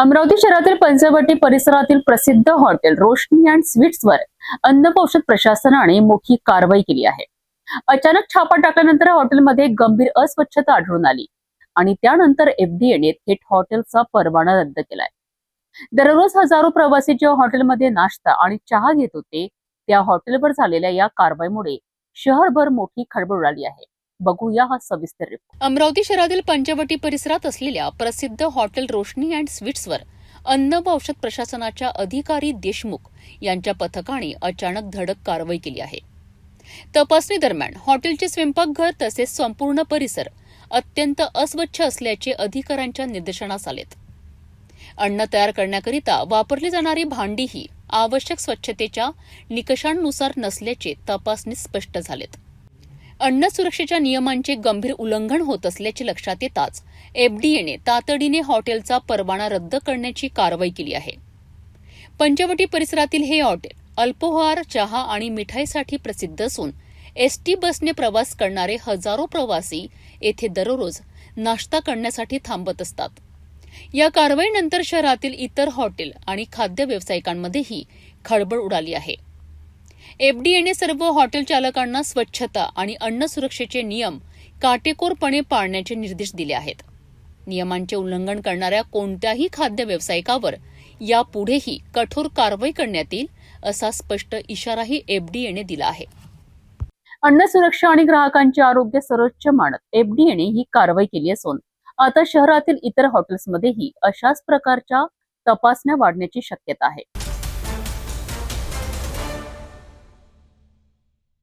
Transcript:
अमरावती शहरातील पंचवटी परिसरातील प्रसिद्ध हॉटेल रोशनी अँड स्वीट्सवर अन्न औषध प्रशासनाने मोठी कारवाई केली आहे। अचानक छापा टाकल्यानंतर हॉटेलमध्ये गंभीर अस्वच्छता आढळून आली आणि त्यानंतर एफडीएने थेट हॉटेलचा परवाना रद्द केलाय। दररोज हजारो प्रवासी ज्या हॉटेलमध्ये नाश्ता आणि चहा घेत होते त्या हॉटेलवर झालेल्या या कारवाईमुळे शहरभर मोठी खळबळ उडाली आहे। बघूया हा सविस्तर रिपोर्ट। अमरावती शहरातील पंचवटी परिसरात असलेल्या प्रसिद्ध हॉटेल रोशनी अँड स्वीट्सवर अन्न व औषध प्रशासनाच्या अधिकारी देशमुख यांच्या पथकाने अचानक धडक कारवाई केली आहे। तपासणी दरम्यान हॉटेलचे स्वयंपाकघर तसेच संपूर्ण परिसर अत्यंत अस्वच्छ असल्याचे अधिकाऱ्यांच्या निदर्शनास आलेत। अन्न तयार करण्याकरिता वापरली जाणारी भांडीही आवश्यक स्वच्छतेच्या निकषांनुसार नसल्याचे तपासणीत स्पष्ट झालेत। अन्न सुरक्षेच्या नियमांचे गंभीर उल्लंघन होत असल्याचे लक्षात येताच एफडीएने तातडीने हॉटेलचा परवाना रद्द करण्याची कारवाई केली आहे। पंचवटी परिसरातील हे हॉटेल अल्पोहार, चहा आणि मिठाईसाठी प्रसिद्ध असून एसटी बसने प्रवास करणारे हजारो प्रवासी येथे दररोज नाश्ता करण्यासाठी थांबत असतात। या कारवाईनंतर शहरातील इतर हॉटेल आणि खाद्य व्यावसायिकांमध्येही खळबळ उडाली आहे। एफडीएने सर्व हॉटेल चालकांना स्वच्छता आणि अन्न सुरक्षेचे नियम काटेकोरपणे पाळण्याचे निर्देश दिले आहेत। नियमांचे उल्लंघन करणाऱ्या कोणत्याही खाद्य व्यावसायिकावर यापुढेही कठोर कारवाई करण्यात येईल असा स्पष्ट इशाराही एफडीएने दिला आहे। अन्न सुरक्षा आणि ग्राहकांचे आरोग्य सर्वोच्च मानत एफडीएने ही कारवाई केली असून आता शहरातील इतर हॉटेल्समध्येही अशाच प्रकारच्या तपासण्या वाढण्याची शक्यता आहे।